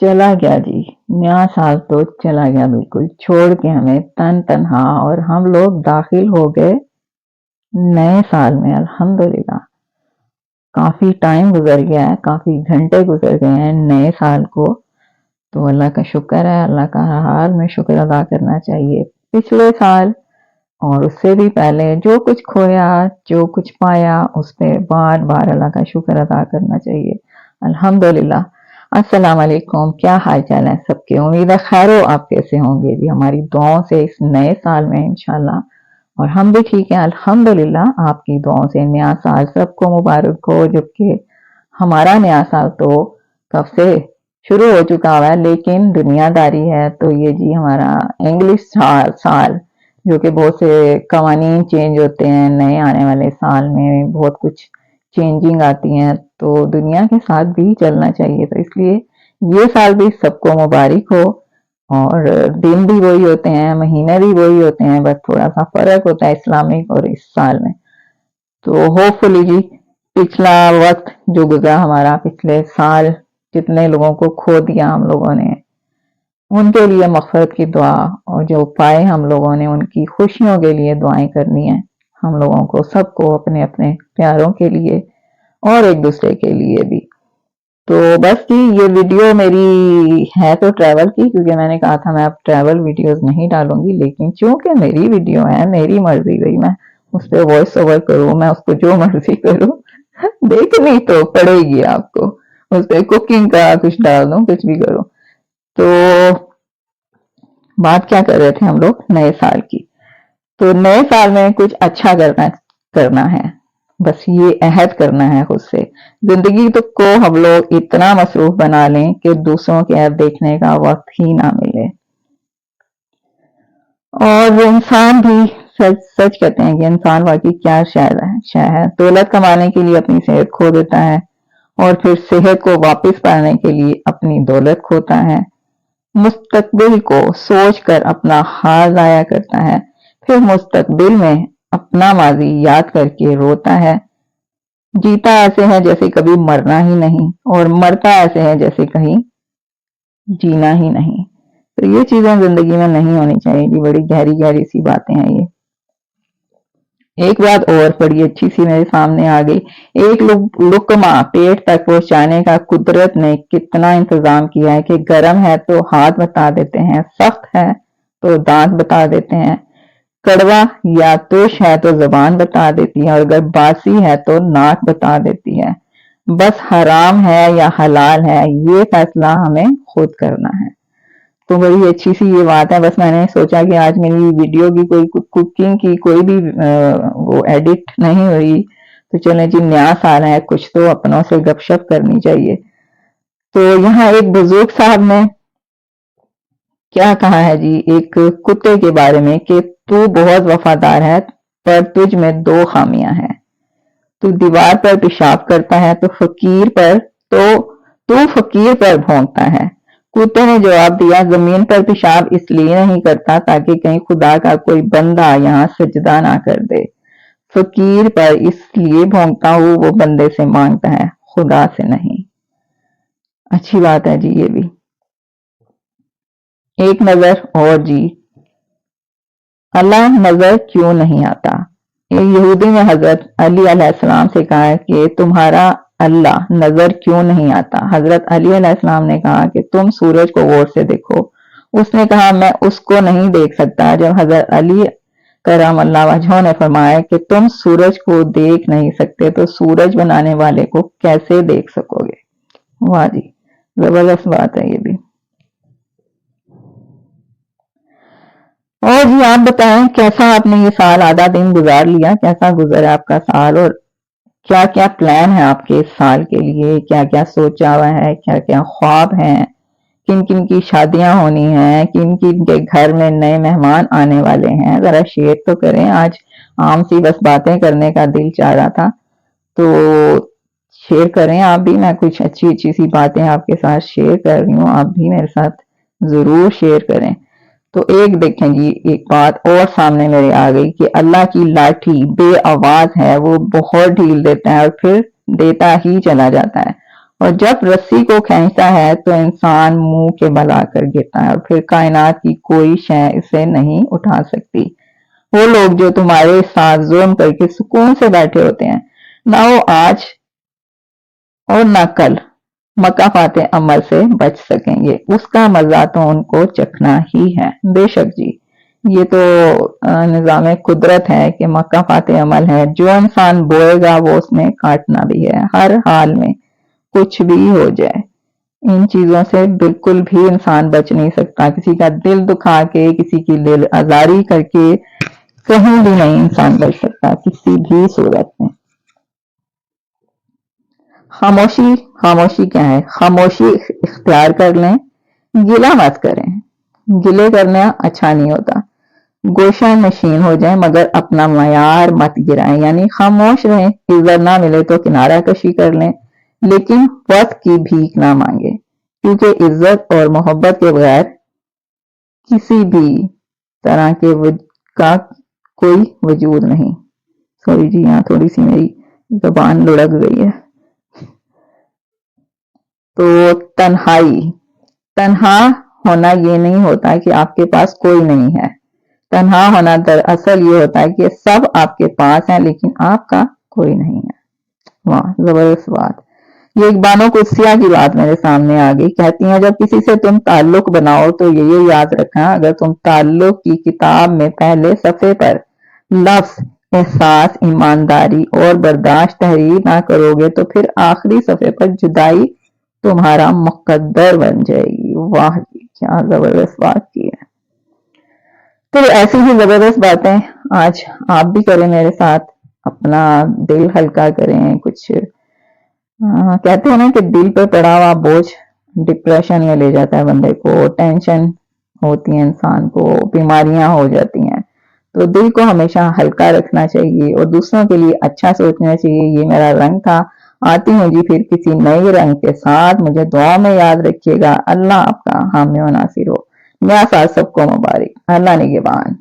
चला गया जी। नया साल तो चला गया बिल्कुल, छोड़ के हमें तन तन्हा, और हम लोग दाखिल हो गए नए साल में। अल्हम्दुलिल्लाह, काफी टाइम गुजर गया है, काफी घंटे गुजर गए हैं नए साल को। तो अल्लाह का शुक्र है, अल्लाह का हर हाल में शुक्र अदा करना चाहिए। पिछले साल और उससे भी पहले जो कुछ खोया, जो कुछ पाया, उस पे बार बार अल्लाह का शुक्र अदा करना चाहिए। अल्हम्दुलिल्लाह। अस्सलाम वालेकुम, क्या हाल चाल है सबके? उम्मीद है खैर हो। आप कैसे होंगे जी? हमारी दुआओं से इस नए साल में इंशाल्लाह, और हम भी ठीक हैं अल्हम्दुलिल्लाह। आपकी दुआओं से नया साल सबको मुबारक हो, जबकि हमारा नया साल तो कब से शुरू हो चुका हुआ है, लेकिन दुनियादारी है तो ये जी हमारा इंग्लिश साल जो कि बहुत से कवानीन चेंज होते हैं। नए आने वाले साल में बहुत कुछ चेंजिंग आती हैं, तो दुनिया के साथ भी चलना चाहिए। तो इसलिए ये साल भी सबको मुबारक हो। और दिन भी वही होते हैं, महीने भी वही होते हैं, बस थोड़ा सा फर्क होता है इस्लामिक और इस साल में। तो होपफुली जी पिछला वक्त जो गुजरा हमारा, पिछले साल जितने लोगों को खो दिया हम लोगों ने, उनके लिए मग़फ़िरत की दुआ, और जो पाए हम लोगों ने उनकी खुशियों के लिए दुआएं करनी है हम लोगों को, सबको, अपने अपने प्यारों के लिए और एक दूसरे के लिए भी। तो बस जी ये वीडियो मेरी है तो ट्रैवल की, क्योंकि मैंने कहा था मैं अब ट्रैवल वीडियोस नहीं डालूंगी, लेकिन चूंकि मेरी वीडियो है, मेरी मर्जी गई मैं उस पर वॉइस ओवर करूँ, मैं उसको जो मर्जी करूँ देखनी तो पड़ेगी आपको। उस पर कुकिंग का कुछ डाल दूं, कुछ भी करूँ। तो बात क्या कर रहे थे हम लोग? नए साल की। तो नए साल में कुछ अच्छा करना है, बस ये अहद करना है खुद से। जिंदगी तो को हम लोग इतना मसरूफ बना लें कि दूसरों के ऐप देखने का वक्त ही ना मिले। और इंसान भी सच सच कहते हैं कि इंसान वाकई क्या शय है। दौलत कमाने के लिए अपनी सेहत खो देता है, और फिर सेहत को वापस पाने के लिए अपनी दौलत खोता है। मुस्तकबिल को सोचकर अपना हाल जाया करता है, फिर मुस्तकबिल में अपना माजी याद करके रोता है। जीता ऐसे है जैसे कभी मरना ही नहीं, और मरता ऐसे है जैसे कहीं जीना ही नहीं। तो ये चीजें जिंदगी में नहीं होनी चाहिए जी। बड़ी गहरी गहरी सी बातें हैं ये। एक बात और बड़ी अच्छी सी मेरे सामने आ गई। एक लुकमा पेट तक पहुंचाने का कुदरत ने कितना इंतजाम किया है कि गर्म है तो हाथ बता देते हैं, सख्त है तो दांत बता देते हैं, कड़वा या तुश है तो जबान बता देती है, और अगर बासी है तो नाक बता देती है। बस हराम है या हलाल है, ये फैसला हमें खुद करना है। तो बड़ी अच्छी सी ये बात है। बस मैंने सोचा कि आज मेरी वीडियो की कोई कुकिंग की कोई भी वो एडिट नहीं हुई, तो चले जी नया साल है, कुछ तो अपनों से गपशप करनी चाहिए। तो यहाँ एक बुजुर्ग साहब ने क्या कहा है जी एक कुत्ते के बारे में कि तू बहुत वफादार है, पर तुझ में दो खामियां हैं। तू दीवार पर पेशाब करता है तू फकीर पर भौंकता है। कुत्ते ने जवाब दिया, जमीन पर पेशाब इसलिए नहीं करता ताकि कहीं खुदा का कोई बंदा यहाँ सजदा ना कर दे। फकीर पर इसलिए भौंकता हूँ, वो बंदे से मांगता है, खुदा से नहीं। अच्छी बात है जी ये भी। एक नजर और जी, अल्लाह नजर क्यों नहीं आता? एक यहूदी ने हजरत अली अलैहिस्सलाम से कहा कि तुम्हारा अल्लाह नजर क्यों नहीं आता? हजरत अली अलैहिस्सलाम ने कहा कि तुम सूरज को गौर से देखो। उसने कहा मैं उसको नहीं देख सकता। जब हजरत अली करम अल्लाह वजह ने फरमाया कि तुम सूरज को देख नहीं सकते, तो सूरज बनाने वाले को कैसे देख सकोगे? वाह जी, जबरदस्त बात है ये भी। और जी आप बताएं कैसा आपने ये साल आधा दिन गुजार लिया, कैसा गुजरा आपका साल, और क्या क्या प्लान है आपके इस साल के लिए? क्या क्या सोचा हुआ है? क्या क्या ख्वाब हैं? किन किन की शादियां होनी हैं? किन किन के घर में नए मेहमान आने वाले हैं? जरा शेयर तो करें। आज आम सी बस बातें करने का दिल चाह रहा था, तो शेयर करें आप भी। मैं कुछ अच्छी अच्छी सी बातें आपके साथ शेयर कर रही हूँ, आप भी मेरे साथ जरूर शेयर करें। तो एक देखें जी, एक बात और सामने मेरे आ गई कि अल्लाह की लाठी बे आवाज है, वो बहुत ढील देता है और फिर देता ही चला जाता है। اور جب رسی کو کھینچتا ہے تو انسان منہ کے بل آ کر گرتا ہے اور پھر کائنات کی کوئی شے اسے نہیں اٹھا سکتی۔ وہ لوگ جو تمہارے ساتھ ظلم کر کے سکون سے بیٹھے ہوتے ہیں، نہ وہ آج اور نہ کل مکافات عمل سے بچ سکیں گے، اس کا مزہ تو ان کو چکھنا ہی ہے۔ بے شک جی، یہ تو نظام قدرت ہے کہ مکافات عمل ہے، جو انسان بوئے گا وہ اس نے کاٹنا بھی ہے، ہر حال میں کچھ بھی ہو جائے۔ ان چیزوں سے بالکل بھی انسان بچ نہیں سکتا، کسی کا دل دکھا کے، کسی کی دل آزاری کر کے کہیں بھی نہیں انسان بچ سکتا، کسی بھی صورت میں۔ خاموشی، خاموشی کیا ہے؟ خاموشی اختیار کر لیں، گلہ مت کریں۔ گلے کرنا اچھا نہیں ہوتا۔ گوشہ نشین ہو جائیں مگر اپنا معیار مت گرائیں، یعنی خاموش رہیں، عزت نہ ملے تو کنارہ کشی کر لیں، لیکن وقت کی بھیک نہ مانگے، کیونکہ عزت اور محبت کے بغیر کسی بھی طرح کا کوئی وجود نہیں۔ سوری جی، یہاں تھوڑی سی میری زبان لڑک گئی ہے۔ تو تنہائی، تنہا ہونا یہ نہیں ہوتا کہ آپ کے پاس کوئی نہیں ہے۔ تنہا ہونا دراصل یہ ہوتا ہے کہ سب آپ کے پاس ہیں لیکن آپ کا کوئی نہیں ہے۔ واہ، زبردست بات۔ یہ ایک بانو قدسیہ کی بات میرے سامنے آ گئی، کہتی ہیں جب کسی سے تم تعلق بناؤ تو یہ یاد رکھنا، اگر تم تعلق کی کتاب میں پہلے صفحے پر لفظ احساس، ایمانداری اور برداشت تحریر نہ کرو گے تو پھر آخری صفحے پر جدائی تمہارا مقدر بن جائے گی۔ واہ جی، کیا زبردست بات کی ہے۔ تو ایسی ہی زبردست باتیں آج آپ بھی کریں میرے ساتھ، اپنا دل ہلکا کریں۔ کچھ کہتے ہیں نا کہ دل پہ پڑا ہوا بوجھ ڈپریشن میں لے جاتا ہے بندے کو، ٹینشن ہوتی ہے انسان کو، بیماریاں ہو جاتی ہیں، تو دل کو ہمیشہ ہلکا رکھنا چاہیے اور دوسروں کے لیے اچھا سوچنا چاہیے۔ یہ میرا رنگ تھا، آتی ہوں جی پھر کسی نئے رنگ کے ساتھ، مجھے دعا میں یاد رکھیے گا۔ اللہ آپ کا حامی و ناصر ہو۔ نیا سال سب کو مبارک، اللہ نگہبان۔